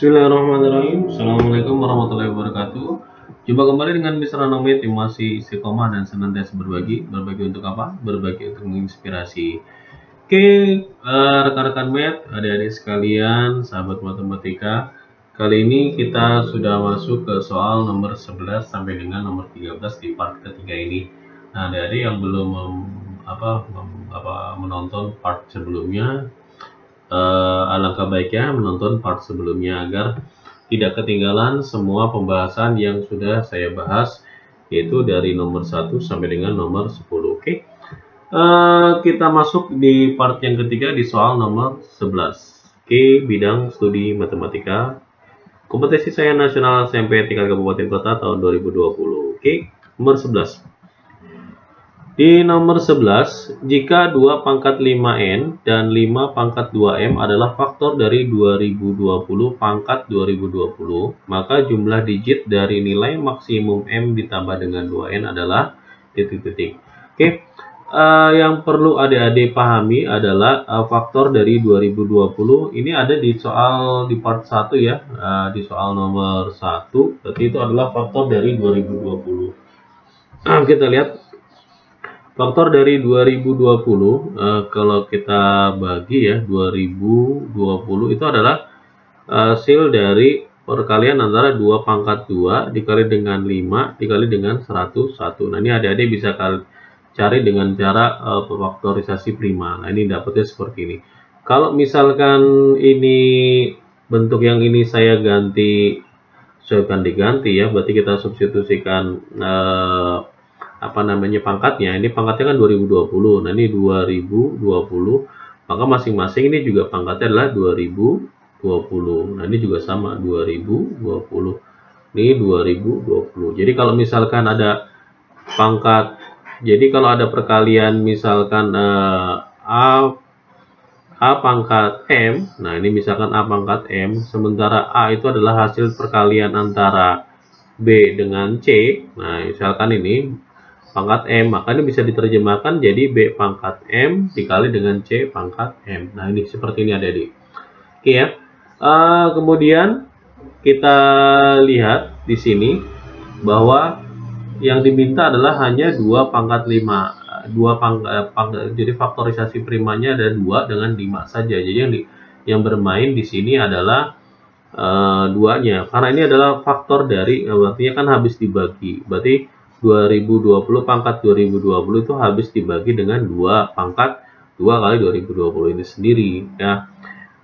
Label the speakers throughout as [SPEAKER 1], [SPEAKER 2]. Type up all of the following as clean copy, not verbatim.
[SPEAKER 1] Bismillahirrahmanirrahim. Assalamualaikum warahmatullahi wabarakatuh. Jumpa kembali dengan Mr. Nomit yang masih istiqomah dan senantiasa berbagi. Berbagi untuk apa? Berbagi untuk menginspirasi. Oke, rekan-rekan Met, adik-adik sekalian, sahabat matematika. Kali ini kita sudah masuk ke soal nomor 11 sampai dengan nomor 13 di part ketiga ini. Nah, adik-adik yang belum menonton part sebelumnya, alangkah baiknya menonton part sebelumnya agar tidak ketinggalan semua pembahasan yang sudah saya bahas, yaitu dari nomor 1 sampai dengan nomor 10. Oke. Kita masuk di part yang ketiga di soal nomor 11. Oke, bidang studi matematika. Kompetisi saya nasional SMP tingkat kabupaten kota tahun 2020. Oke, nomor 11. Di nomor 11, jika 2 pangkat 5N dan 5 pangkat 2M adalah faktor dari 2020 pangkat 2020, maka jumlah digit dari nilai maksimum M ditambah dengan 2N adalah titik-titik. Oke, yang perlu adik-adik pahami adalah faktor dari 2020. Ini ada di soal di part 1 ya, di soal nomor 1, berarti itu adalah faktor dari 2020. Kita lihat. Faktor dari 2020, kalau kita bagi ya, 2020 itu adalah hasil dari perkalian antara 2 pangkat 2 dikali dengan 5 dikali dengan 101. Nah, ini adik-adik bisa cari dengan cara faktorisasi prima. Nah, ini dapatnya seperti ini. Kalau misalkan ini bentuk yang ini saya ganti ya, berarti kita substitusikan pangkatnya. Ini pangkatnya kan 2020. Nah, ini 2020, maka masing-masing ini juga pangkatnya adalah 2020. Nah, ini juga sama 2020. Ini 2020. Jadi kalau misalkan ada pangkat, jadi kalau ada perkalian misalkan A pangkat M, nah ini misalkan A pangkat M, sementara A itu adalah hasil perkalian antara B dengan C. Nah, misalkan ini pangkat M, maka ini bisa diterjemahkan jadi B pangkat M dikali dengan C pangkat M. Nah, ini seperti ini adik-adik. Oke ya. Kemudian kita lihat di sini bahwa yang diminta adalah hanya 2 pangkat 5. Jadi faktorisasi primanya ada 2 dengan 5 saja. Jadi yang bermain di sini adalah duanya. Karena ini adalah faktor dari, artinya kan habis dibagi. Berarti 2020 pangkat 2020 itu habis dibagi dengan 2 pangkat 2 kali 2020 ini sendiri ya.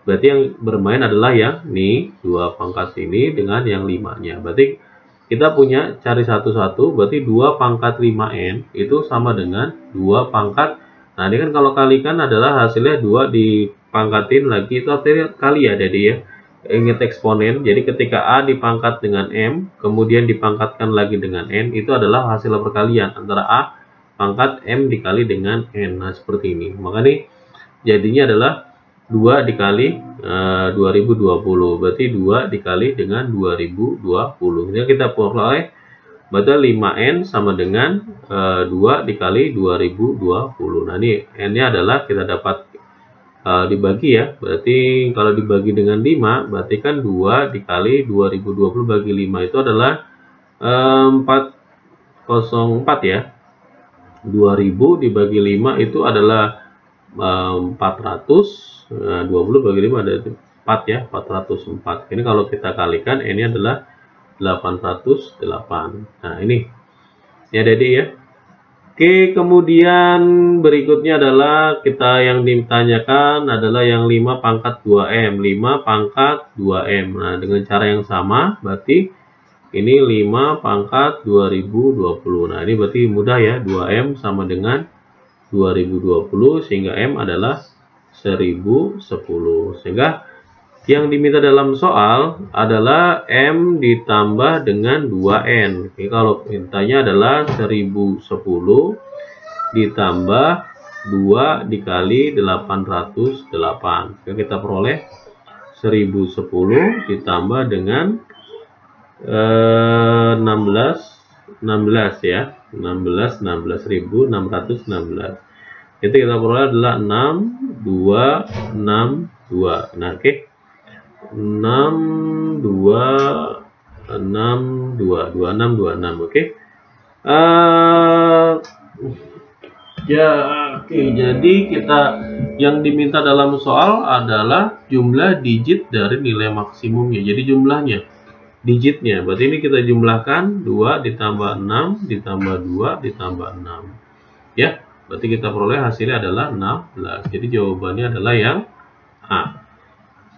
[SPEAKER 1] Berarti yang bermain adalah yang ini 2 pangkat ini dengan yang 5-nya. Berarti kita punya cari satu-satu, berarti 2 pangkat 5N itu sama dengan 2 pangkat. Nah, ini kan kalau kalikan adalah hasilnya 2 dipangkatin lagi, itu artinya kali ya jadi ya. Ingat eksponen, jadi ketika A dipangkat dengan M, kemudian dipangkatkan lagi dengan N, itu adalah hasil perkalian antara A pangkat M dikali dengan N. Nah, seperti ini. Maka ini jadinya adalah 2 dikali 2020, berarti 2 dikali dengan 2020. Jadi kita peroleh berarti 5N sama dengan 2 dikali 2020. Nah, ini N-nya adalah kita dapat dibagi ya, berarti kalau dibagi dengan 5 berarti kan 2 dikali 2020 bagi 5 itu adalah 404 ya. 2000 dibagi 5 itu adalah 400. 20 bagi 5 ada 4 ya, 404. Ini kalau kita kalikan ini adalah 808. Nah, ini ya Dedi ya. Oke, kemudian berikutnya adalah kita yang ditanyakan adalah yang 5 pangkat 2M. 5 pangkat 2M. Nah, dengan cara yang sama, berarti ini 5 pangkat 2020. Nah, ini berarti mudah ya, 2M sama dengan 2020, sehingga M adalah 1010. Sehingga yang diminta dalam soal adalah M ditambah dengan 2N. Oke, kalau mintanya adalah 1010 ditambah 2 dikali 808. Oke, kita peroleh 1010 ditambah dengan 16 ya. 16.616. Itu kita peroleh adalah 6262. Nah, oke. 6, 2, 6, 2, 26, 26. Oke. Ya, oke. Jadi kita yang diminta dalam soal adalah jumlah digit dari nilai maksimumnya. Jadi jumlahnya, digitnya. Berarti ini kita jumlahkan 2 ditambah 6 ditambah 2 ditambah 6. Ya, berarti kita peroleh hasilnya adalah 16. Jadi jawabannya adalah yang A.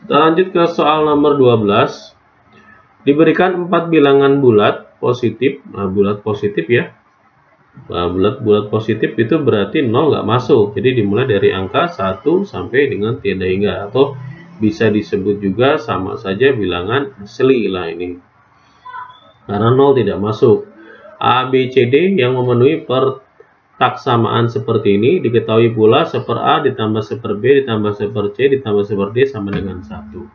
[SPEAKER 1] Kita lanjut ke soal nomor 12. Diberikan 4 bilangan bulat positif. Nah, bulat positif ya. Nah, bulat positif itu berarti 0 nggak masuk. Jadi dimulai dari angka 1 sampai dengan tiada hingga, atau bisa disebut juga sama saja bilangan asli lah ini. Karena 0 tidak masuk. A, B, C, D yang memenuhi pertaksamaan seperti ini diketahui pula 1/A ditambah 1/B ditambah 1/C ditambah 1/D sama dengan 1.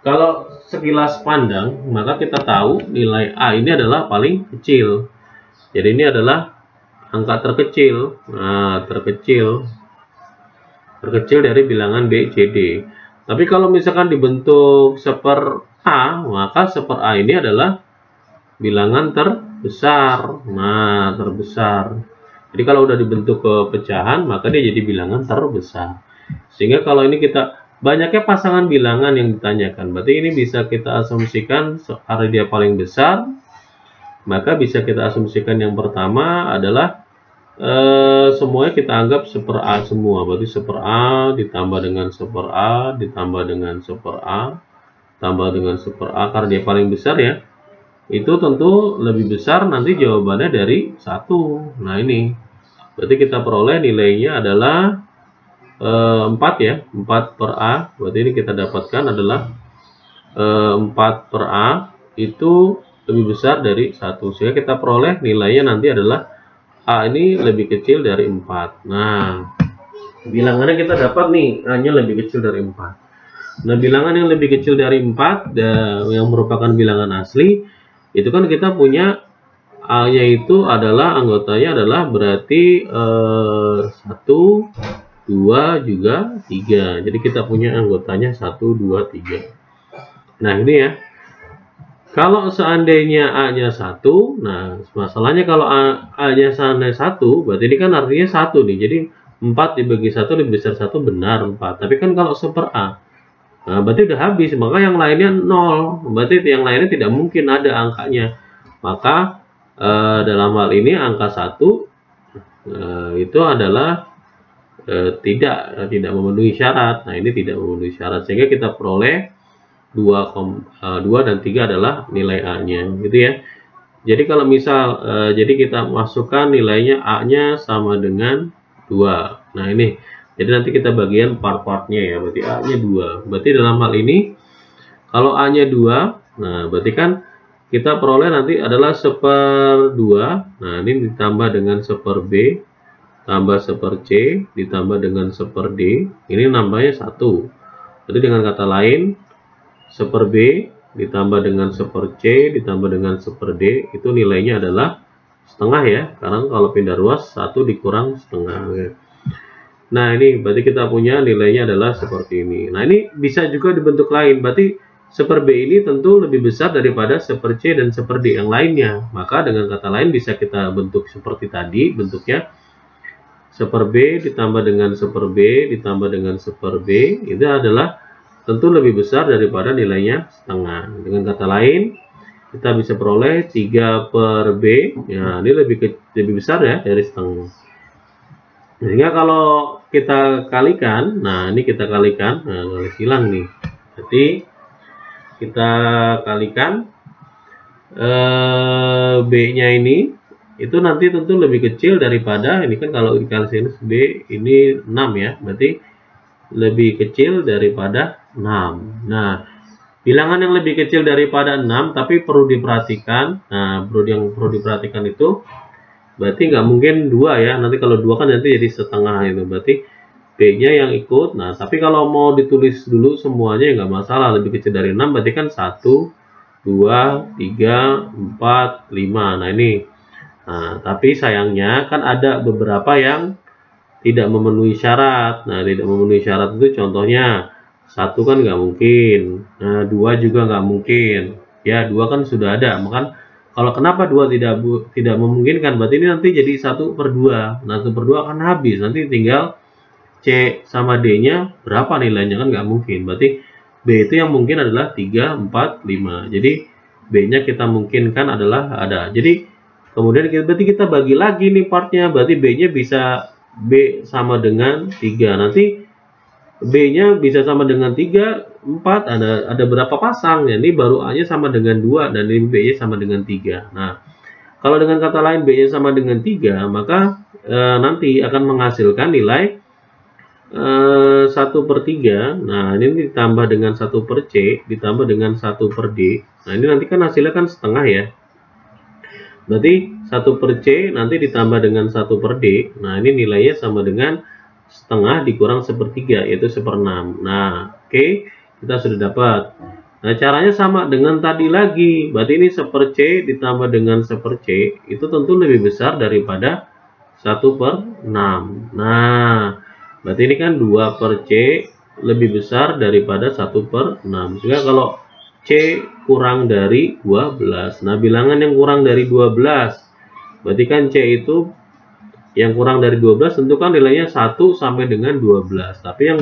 [SPEAKER 1] Kalau sekilas pandang, maka kita tahu nilai A ini adalah paling kecil. Jadi ini adalah angka terkecil. Nah, terkecil dari bilangan B, C, D. Tapi kalau misalkan dibentuk 1/A, maka 1/A ini adalah bilangan terbesar. Nah, terbesar. Jadi kalau udah dibentuk ke pecahan, maka dia jadi bilangan terbesar. Sehingga kalau ini kita banyaknya pasangan bilangan yang ditanyakan, berarti ini bisa kita asumsikan karena dia paling besar, maka bisa kita asumsikan yang pertama adalah semuanya kita anggap 1/A semua. Berarti 1/A ditambah dengan 1/A ditambah dengan 1/A tambah dengan 1/A, karena dia paling besar ya. Itu tentu lebih besar nanti jawabannya dari 1. Nah, ini berarti kita peroleh nilainya adalah 4 ya, 4/A. Berarti ini kita dapatkan adalah 4/A itu lebih besar dari 1. Sehingga kita peroleh nilainya nanti adalah A ini lebih kecil dari 4. Nah, bilangannya kita dapat nih, A-nya lebih kecil dari 4. Nah, bilangan yang lebih kecil dari 4 yang merupakan bilangan asli, itu kan kita punya A-nya itu adalah anggotanya adalah berarti 1, 2, juga 3. Jadi kita punya anggotanya 1, 2, 3. Nah, ini ya. Kalau seandainya A-nya 1, nah masalahnya kalau A-nya seandainya 1, berarti ini kan artinya 1 nih. Jadi 4 dibagi 1 lebih besar 1, benar 4. Tapi kan kalau 1/A, nah berarti udah habis, maka yang lainnya 0. Berarti yang lainnya tidak mungkin ada angkanya. Maka dalam hal ini angka 1 itu adalah tidak memenuhi syarat. Nah, ini tidak memenuhi syarat, sehingga kita peroleh 2 dan 3 adalah nilai A-nya, gitu ya. Jadi kalau misal jadi kita masukkan nilainya A-nya sama dengan 2. Nah, ini jadi nanti kita bagian part-partnya ya. Berarti A-nya 2. Berarti dalam hal ini kalau A-nya 2, nah berarti kan kita peroleh nanti adalah 1/2. Nah, ini ditambah dengan 1/B tambah 1/C ditambah dengan 1/D, ini nambahnya 1. Jadi dengan kata lain 1/B ditambah dengan 1/C ditambah dengan 1/D itu nilainya adalah setengah ya, karena kalau pindah ruas 1 dikurang setengah ya. Nah, ini berarti kita punya nilainya adalah seperti ini. Nah, ini bisa juga dibentuk lain, berarti 1/B ini tentu lebih besar daripada 1/C dan 1/D yang lainnya. Maka dengan kata lain bisa kita bentuk seperti tadi bentuknya, 1/B ditambah dengan 1/B ditambah dengan 1/B itu adalah tentu lebih besar daripada nilainya setengah. Dengan kata lain, kita bisa peroleh 3/B. Ya, ini lebih besar ya dari setengah. Sehingga kalau kita kalikan, nah ini kita kalikan, nah hilang nih. Jadi kita kalikan B-nya ini, itu nanti tentu lebih kecil daripada, ini kan kalau dikali sinus B ini 6 ya, berarti lebih kecil daripada 6. Nah, bilangan yang lebih kecil daripada 6 tapi perlu diperhatikan. Nah, yang perlu diperhatikan itu berarti nggak mungkin 2 ya. Nanti kalau 2 kan nanti jadi setengah itu. Berarti B-nya yang ikut. Nah, tapi kalau mau ditulis dulu semuanya nggak masalah. Lebih kecil dari 6 berarti kan 1, 2, 3, 4, 5. Nah, ini. Nah, tapi sayangnya kan ada beberapa yang tidak memenuhi syarat. Nah, tidak memenuhi syarat itu contohnya 1 kan nggak mungkin. Nah, 2 juga nggak mungkin. Ya, 2 kan sudah ada. Maka kalau kenapa 2 tidak memungkinkan, berarti ini nanti jadi 1/2. Nah, 1/2 akan habis. Nanti tinggal C sama D-nya berapa nilainya, kan nggak mungkin. Berarti B itu yang mungkin adalah 3, 4, 5. Jadi B-nya kita mungkinkan adalah ada. Jadi kemudian berarti kita bagi lagi nih partnya. Berarti B-nya bisa B sama dengan 3. Nanti B-nya bisa sama dengan 3, 4, ada berapa pasang ya? Ini baru A-nya sama dengan 2 dan ini B-nya sama dengan 3. Nah, kalau dengan kata lain B-nya sama dengan 3, maka nanti akan menghasilkan nilai 1/3. Nah, ini ditambah dengan 1/C, ditambah dengan 1/D. Nah, ini nanti kan hasilnya kan setengah ya. Berarti 1/C nanti ditambah dengan 1/D. Nah, ini nilainya sama dengan setengah dikurang 1/3, yaitu 1/6. Nah, oke, kita sudah dapat. Nah, caranya sama dengan tadi lagi. Berarti ini 1/C ditambah dengan 1/C itu tentu lebih besar daripada 1/6. Nah, berarti ini kan 2/C lebih besar daripada 1/6. Sehingga kalau C kurang dari 12. Nah, bilangan yang kurang dari 12. Berarti kan C itu yang kurang dari 12 tentu kan nilainya 1 sampai dengan 12. Tapi yang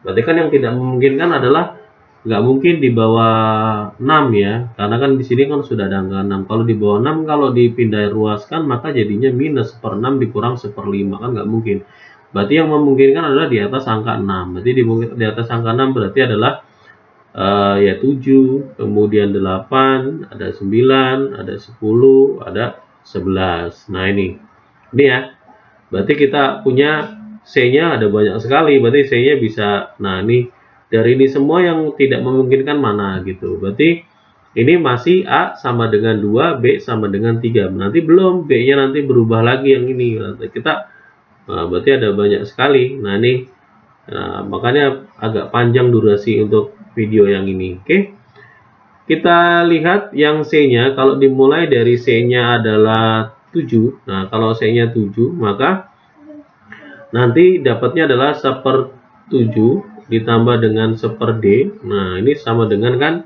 [SPEAKER 1] berarti kan yang tidak memungkinkan adalah nggak mungkin di bawah 6 ya. Karena kan di sini kan sudah ada angka 6. Kalau di bawah 6 kalau dipindah ruaskan maka jadinya minus 1/6 dikurang 1/5, kan nggak mungkin. Berarti yang memungkinkan adalah di atas angka 6. Berarti di atas angka 6 berarti adalah ya 7, kemudian 8, ada 9, ada 10, ada 11. Nah, ini ya. Berarti kita punya C-nya ada banyak sekali. Berarti C-nya bisa, nah ini dari ini semua yang tidak memungkinkan mana gitu. Berarti ini masih A sama dengan 2, B sama dengan 3. Nanti belum, B-nya nanti berubah lagi yang ini. Nanti kita, nah, berarti ada banyak sekali. Nah, ini makanya agak panjang durasi untuk video yang ini. Oke. Kita lihat yang C-nya. Kalau dimulai dari C-nya adalah 7. Nah, kalau C-nya 7, maka nanti dapatnya adalah 1/7 ditambah dengan 1/D. Nah, ini sama dengan kan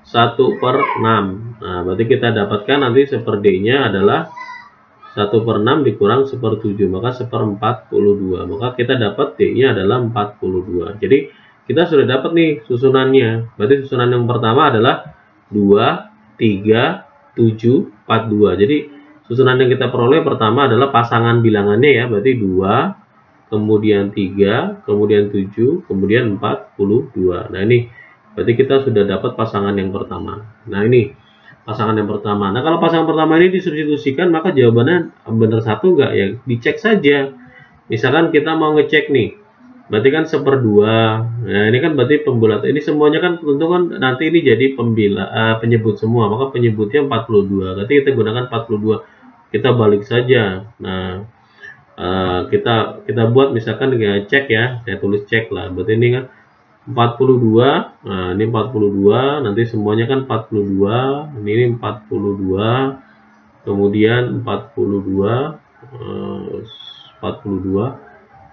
[SPEAKER 1] 1/6. Nah, berarti kita dapatkan nanti 1/D-nya adalah 1/6 dikurang 1/7, maka 1/42. Maka kita dapat D-nya adalah 42. Jadi kita sudah dapat nih susunannya. Berarti susunan yang pertama adalah 2, 3, 7, 4, 2. Jadi susunan yang kita peroleh pertama adalah pasangan bilangannya ya. Berarti 2, kemudian 3, kemudian 7, kemudian 42. Nah, ini berarti kita sudah dapat pasangan yang pertama. Nah, ini pasangan yang pertama. Nah, kalau pasangan pertama ini disubstitusikan, maka jawabannya benar satu enggak ya? Dicek saja. Misalkan kita mau ngecek nih, berarti kan 1/2. Nah, ini kan berarti pembulatan. Ini semuanya kan tentu kan nanti ini jadi penyebut semua, maka penyebutnya 42. Berarti kita gunakan 42. Kita balik saja. Nah, kita buat misalkan cek ya, saya tulis cek lah. Berarti ini kan 42. Nah, ini 42, nanti semuanya kan 42. Ini 42, kemudian 42, 42.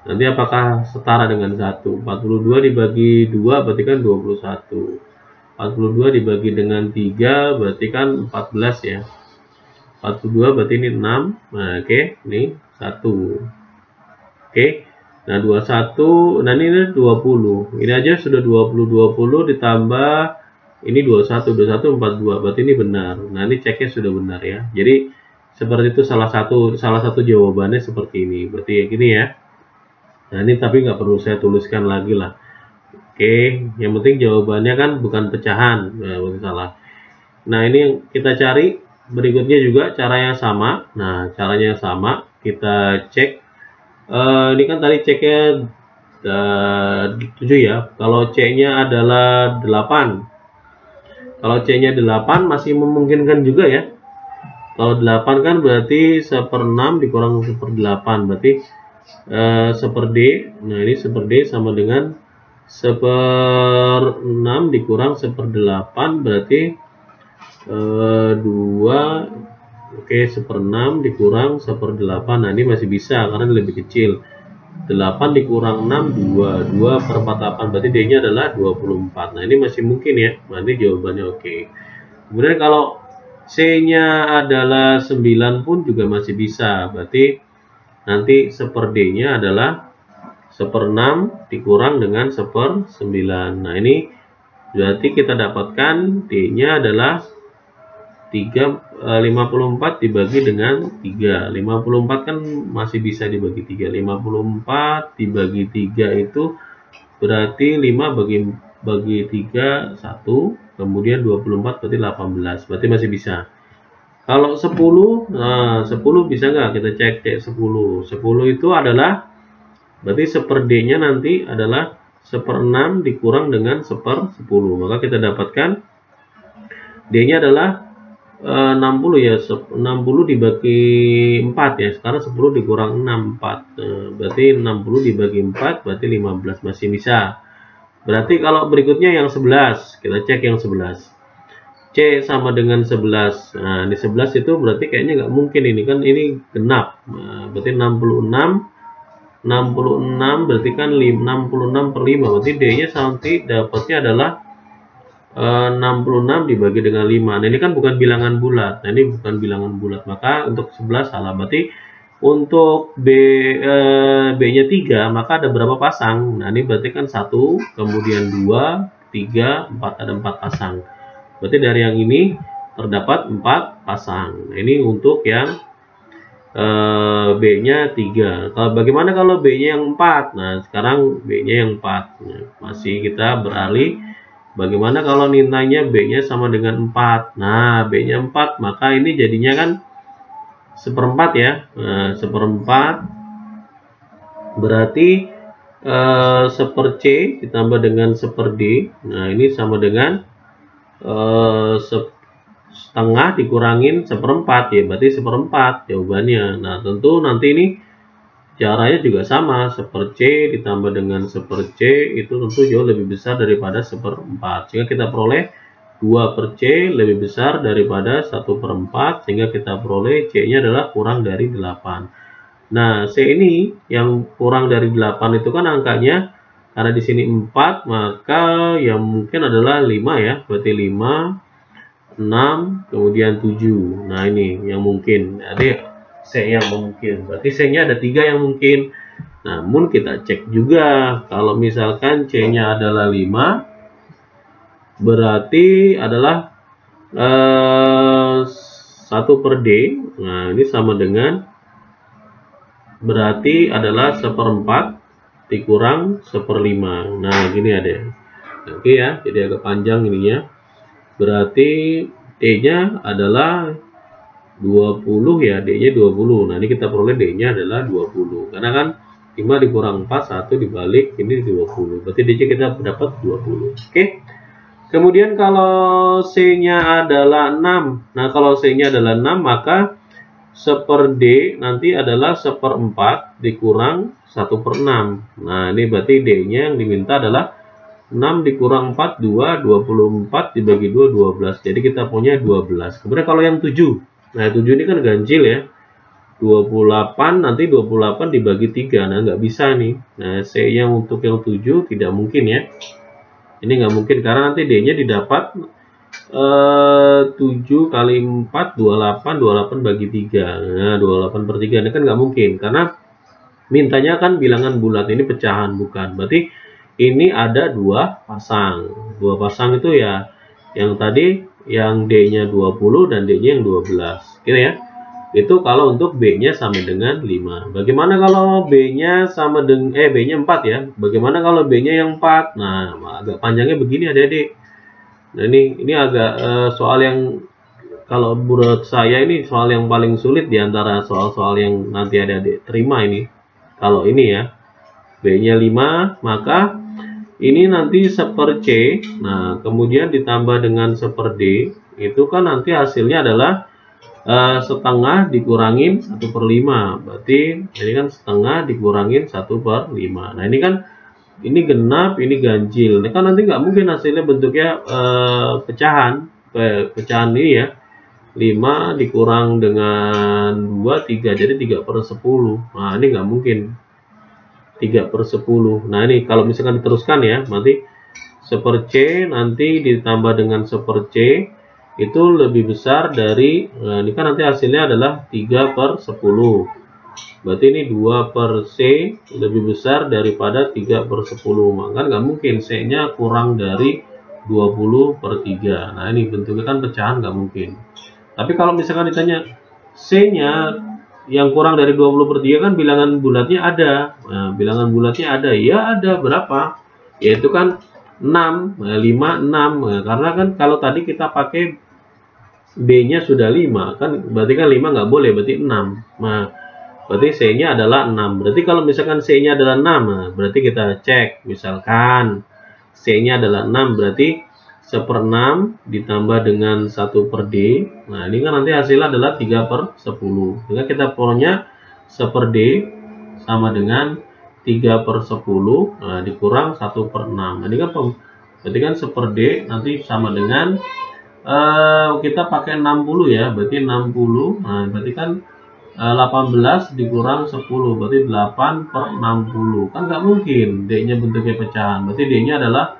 [SPEAKER 1] Nanti apakah setara dengan 1? 42 dibagi 2 berarti kan 21. 42 dibagi dengan 3 berarti kan 14 ya. 42 berarti ini 6. Nah, oke, ini 1. Oke. Nah, 21, nah ini 20. Ini aja sudah 20 ditambah ini 21 42. Berarti ini benar. Nah, ini ceknya sudah benar ya. Jadi seperti itu salah satu jawabannya seperti ini. Berarti ya gini ya. Nah, ini tapi nggak perlu saya tuliskan lagi lah. Oke, yang penting jawabannya kan bukan pecahan. Nah, bukan salah. Nah, ini yang kita cari. Berikutnya juga caranya sama. Nah, caranya sama. Kita cek. Ini kan tadi ceknya 7 ya. Kalau C-nya adalah 8. Kalau C-nya 8 masih memungkinkan juga ya. Kalau 8 kan berarti 1/6 dikurang 1/8. Berarti 1/D. Nah, ini 1/D sama dengan 1/6 dikurang 1/8 berarti 2. Oke, 1/6 dikurang 1/8. Nah, ini masih bisa karena lebih kecil. 8 dikurang 6, 2. 2 per 48, berarti D-nya adalah 24. Nah, ini masih mungkin ya, berarti jawabannya oke. Kemudian kalau C-nya adalah 9 pun juga masih bisa, berarti nanti 1/D-nya adalah 1/6 dikurang dengan 1/9. Nah, ini berarti kita dapatkan D-nya adalah 54 dibagi dengan 3. 54 kan masih bisa dibagi 3. 54 dibagi 3 itu berarti 5 bagi 3 1, kemudian 24 berarti 18. Berarti masih bisa. Kalau 10, nah 10 bisa nggak? Kita cek 10. 10 itu adalah berarti 1/D-nya nanti adalah 1/6 dikurang dengan 1/10. Maka kita dapatkan D-nya adalah 60 ya, 60 dibagi 4 ya. Sekarang 10 dikurang 6, 4. Berarti 60 dibagi 4 berarti 15, masih bisa. Berarti kalau berikutnya yang 11, kita cek yang 11. C sama dengan 11. Nah, di 11 itu berarti kayaknya nggak mungkin, ini kan ini genap. Nah, berarti 66 berarti kan 66 per 5. Berarti D-nya nanti dapatnya adalah 66 dibagi dengan 5. Nah, ini kan bukan bilangan bulat. Nah, ini bukan bilangan bulat. Maka untuk 11 salah. Berarti untuk B-nya 3, maka ada berapa pasang? Nah, ini berarti kan 1, kemudian 2, 3, 4. Ada 4 pasang. Berarti dari yang ini terdapat 4 pasang. Nah, ini untuk yang B-nya 3. Bagaimana kalau B-nya yang 4? Nah, sekarang B-nya yang 4. Nah, masih kita beralih. Bagaimana kalau nilainya B-nya sama dengan 4? Nah, B-nya 4, maka ini jadinya kan 1/4 ya. Nah, 1/4 berarti 1/C ditambah dengan 1/D. Nah, ini sama dengan setengah dikurangin 1/4 ya, berarti 1/4 jawabannya. Nah, tentu nanti ini caranya juga sama, 1/C ditambah dengan 1/C itu tentu jauh lebih besar daripada 1/4. Sehingga kita peroleh 2/C lebih besar daripada 1/4, sehingga kita peroleh C-nya adalah kurang dari 8. Nah, C ini yang kurang dari 8 itu kan angkanya, karena di sini 4, maka yang mungkin adalah 5 ya. Berarti 5, 6, kemudian 7. Nah, ini yang mungkin. Jadi C yang mungkin. Berarti C-nya ada 3 yang mungkin. Namun kita cek juga, kalau misalkan C-nya adalah 5, berarti adalah 1/D. Nah, ini sama dengan, berarti adalah 1/4 dikurang 1/5. Nah, gini ada. Oke ya, jadi agak panjang ininya. Berarti D-nya adalah 20 ya, D-nya 20. Nah, ini kita peroleh D-nya adalah 20. Karena kan 5 dikurang 4, 1 dibalik, ini 20. Berarti D-nya kita dapat 20. Oke. Kemudian kalau C-nya adalah 6. Nah, kalau C-nya adalah 6, maka 1/D nanti adalah 1/4 dikurang 1/6. Nah, ini berarti D-nya yang diminta adalah 6 dikurang 4, 2, 24 dibagi 2, 12. Jadi kita punya 12. Kemudian kalau yang 7. Nah, 7 ini kan ganjil ya. 28, nanti 28 dibagi 3. Nah, nggak bisa nih. Nah, C-nya untuk yang 7 tidak mungkin ya. Ini nggak mungkin karena nanti D-nya didapat 7 kali 4, 28. 28 bagi 3. Nah, 28/3. Ini kan nggak mungkin. Karena mintanya kan bilangan bulat. Ini pecahan, bukan. Berarti ini ada 2 pasang. 2 pasang itu ya. Yang tadi yang D-nya 20 dan D-nya yang 12. Gitu ya. Itu kalau untuk B-nya sama dengan 5. Bagaimana kalau B-nya sama dengan B-nya 4 ya? Bagaimana kalau B-nya yang 4? Nah, agak panjangnya begini Adik-adik. Nah, ini agak soal yang, kalau menurut saya ini soal yang paling sulit di antara soal-soal yang nanti Adik-adik terima ini. Kalau ini ya. B-nya 5, maka ini nanti 1/C. Nah, kemudian ditambah dengan 1/D. Itu kan nanti hasilnya adalah setengah dikurangin 1/5. Berarti ini kan setengah dikurangin 1/5. Nah, ini kan ini genap, ini ganjil. Ini kan nanti nggak mungkin hasilnya bentuknya pecahan. Pecahan ini ya. 5 dikurang dengan 2, 3. Jadi 3/10. Nah, ini nggak mungkin. 3/10. Nah ini kalau misalkan diteruskan ya, nanti 1/C nanti ditambah dengan 1/C itu lebih besar dari, nah ini kan nanti hasilnya adalah 3/10. Berarti ini 2/C lebih besar daripada 3/10. Maka nggak mungkin C-nya kurang dari 20/3. Nah ini bentuknya kan pecahan, nggak mungkin. Tapi kalau misalkan ditanya C-nya yang kurang dari 20/3 kan bilangan bulatnya ada. Nah, bilangan bulatnya ada. Ya ada berapa? Yaitu kan 6, 5, 6. Nah, karena kan kalau tadi kita pakai B-nya sudah 5, kan berarti kan 5 nggak boleh, berarti 6. Nah, berarti C-nya adalah 6. Berarti kalau misalkan C-nya adalah 6, nah, berarti kita cek. Misalkan C-nya adalah 6, berarti 1/6 ditambah dengan 1/D. Nah ini kan nanti hasilnya adalah 3/10. Sehingga kita punya 1/D sama dengan 3/10, nah, dikurang 1/6. Ini kan berarti kan 1/D nanti sama dengan kita pakai 60 ya, berarti 60. Nah berarti kan 18 dikurang 10, berarti 8/60. Kan nggak mungkin D-nya bentuknya pecahan. Berarti D-nya adalah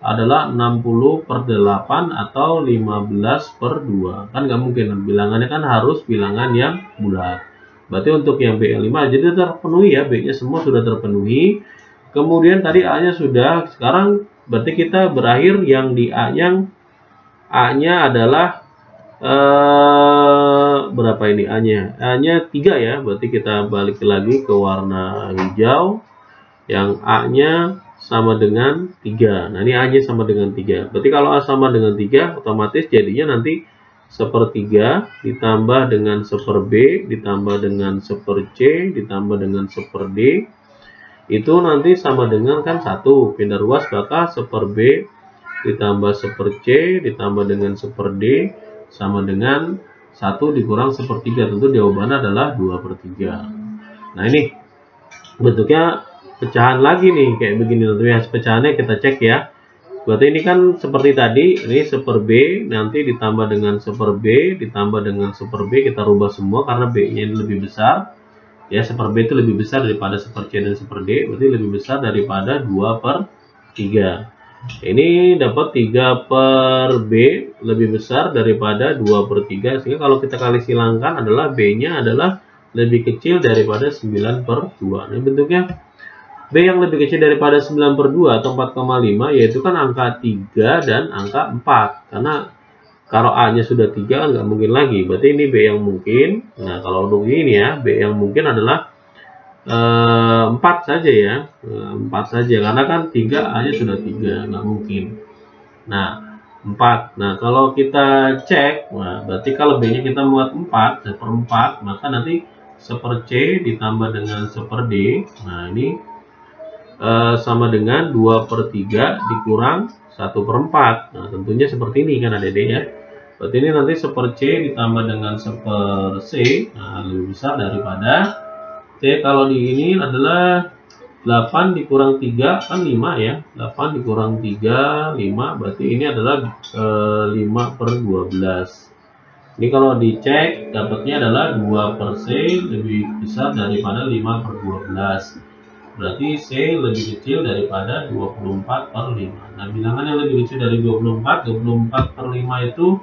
[SPEAKER 1] 60/8 atau 15/2. Kan nggak mungkin, bilangannya kan harus bilangan yang bulat. Berarti untuk yang B5 jadi terpenuhi ya, B-nya semua sudah terpenuhi. Kemudian tadi A-nya sudah, sekarang berarti kita berakhir yang di A-nya adalah berapa ini A-nya? A-nya 3 ya, berarti kita balik lagi ke warna hijau. Yang A-nya sama dengan 3. Nah ini A-nya sama dengan 3. Berarti kalau A sama dengan 3, otomatis jadinya nanti 1/3 ditambah dengan 1/B ditambah dengan 1/C ditambah dengan 1/D itu nanti sama dengan kan 1. Pindah ruas maka 1/B ditambah 1/C ditambah dengan 1/D sama dengan 1 dikurang 1/3. Tentu jawabannya adalah 2/3. Nah ini bentuknya pecahan lagi nih kayak begini. Tentunya pecahannya kita cek ya. Berarti ini kan seperti tadi, ini 1/B nanti ditambah dengan 1/B ditambah dengan 1/B, kita rubah semua karena B-nya ini lebih besar ya. 1/B itu lebih besar daripada 1/C dan 1/D, berarti lebih besar daripada 2/3. Ini dapat 3/B lebih besar daripada 2/3, sehingga kalau kita kali silangkan adalah B-nya adalah lebih kecil daripada 9/2. Ini bentuknya B yang lebih kecil daripada 9/2 atau 4,5 yaitu kan angka 3 dan angka 4. Karena kalau A-nya sudah 3 kan nggak mungkin lagi. Berarti ini B yang mungkin. Nah kalau untuk ini ya, B yang mungkin adalah 4 saja ya. 4 saja karena kan 3 A-nya sudah 3, nggak mungkin. Nah 4. Nah kalau kita cek, nah, berarti kalau B-nya kita buat 4, 1/4, maka nanti 1/C ditambah dengan 1/D. Nah ini sama dengan 2/3 dikurang 1/4. Nah tentunya seperti ini kan adik-adik ya. Berarti ini nanti 1/C ditambah dengan 1/C, nah lebih besar daripada C. Kalau di ini adalah 8 dikurang 3 kan 5 ya. 8 dikurang 3 5, berarti ini adalah 5/12. Ini kalau dicek dapatnya adalah 2/C lebih besar daripada 5/12. Berarti C lebih kecil daripada 24/5. Nah bilangan yang lebih kecil dari 24/5 itu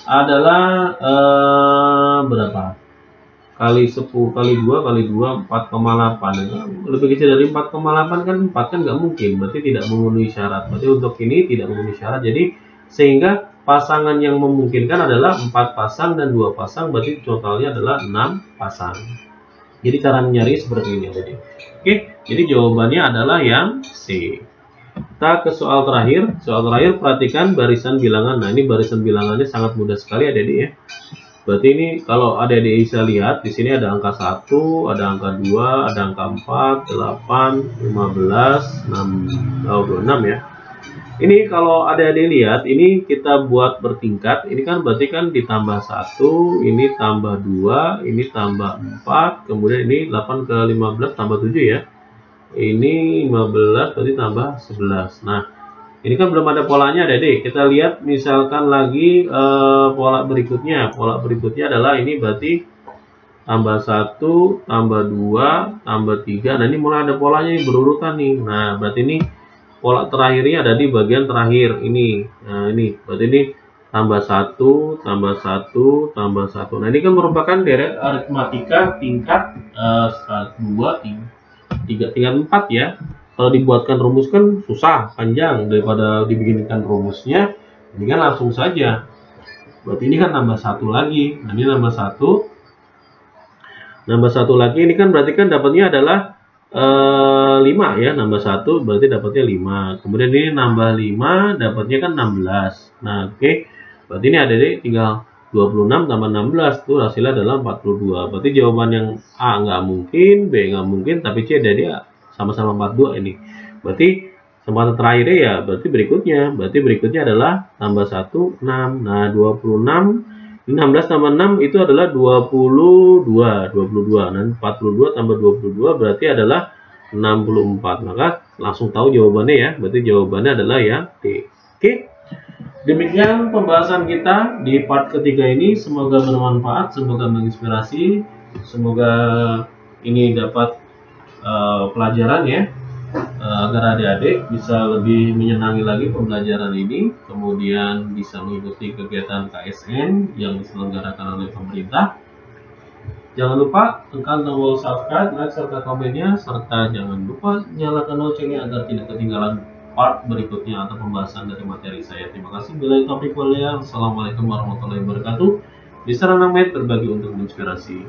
[SPEAKER 1] adalah berapa? Kali 10 kali 2 kali 2 4,8. Lebih kecil dari 4,8 kan 4 kan nggak mungkin, berarti tidak memenuhi syarat. Berarti untuk ini tidak memenuhi syarat. Jadi sehingga pasangan yang memungkinkan adalah 4 pasang dan 2 pasang, berarti totalnya adalah 6 pasang. Jadi cara mencari seperti ini tadi. Oke, jadi jawabannya adalah yang C. Kita ke soal terakhir. Soal terakhir perhatikan barisan bilangan. Nah, ini barisan bilangannya sangat mudah sekali adik-adik ya. Berarti ini kalau adik-adik bisa lihat di sini ada angka 1, ada angka 2, ada angka 4, 8, 15, 26 ya. Ini kalau adik-adik lihat, ini kita buat bertingkat. Ini kan berarti kan ditambah 1, ini tambah 2, ini tambah 4, kemudian ini 8 ke 15 tambah 7 ya. Ini 15 berarti tambah 11. Nah, ini kan belum ada polanya adik-adik. Kita lihat misalkan lagi pola berikutnya. Pola berikutnya adalah ini berarti tambah 1, tambah 2, tambah 3. Nah, ini mulai ada polanya nih, berurutan nih. Nah, berarti ini pola terakhirnya ada di bagian terakhir ini. Nah, ini berarti ini tambah 1, tambah 1, tambah 1. Nah, ini kan merupakan deret aritmatika tingkat 2, 3, tingkat 4 ya. Kalau dibuatkan rumus kan susah, panjang, daripada dibikinkan rumusnya, ini kan langsung saja. Berarti ini kan nambah 1 lagi. Nah, ini nambah 1. Nambah 1 lagi, ini kan berarti kan dapatnya adalah 5 ya, nambah 1 berarti dapatnya 5. Kemudian ini nambah 5 dapatnya kan 16. Nah, oke. Berarti ini ada di tinggal 26 tambah 16 tuh hasilnya adalah 42. Berarti jawaban yang A nggak mungkin, B nggak mungkin, tapi C dan D sama-sama 42 ini. Berarti kesempatan terakhirnya ya berarti berikutnya adalah tambah 1 6. Nah, 26 ini 16 tambah 6 itu adalah 22. Dan 42 tambah 22 berarti adalah 64. Maka langsung tahu jawabannya ya. Berarti jawabannya adalah yang D. Oke. Demikian pembahasan kita di part ketiga ini. Semoga bermanfaat, semoga menginspirasi, semoga ini dapat pelajaran ya, agar adik-adik bisa lebih menyenangi lagi pembelajaran ini, kemudian bisa mengikuti kegiatan KSN yang diselenggarakan oleh pemerintah. Jangan lupa tekan tombol subscribe, like, serta komennya, serta jangan lupa nyalakan loncengnya agar tidak ketinggalan part berikutnya atau pembahasan dari materi saya. Terima kasih. Bila topik kuliah. Assalamualaikum warahmatullahi wabarakatuh. Bisa Ranang Med berbagi untuk menginspirasi.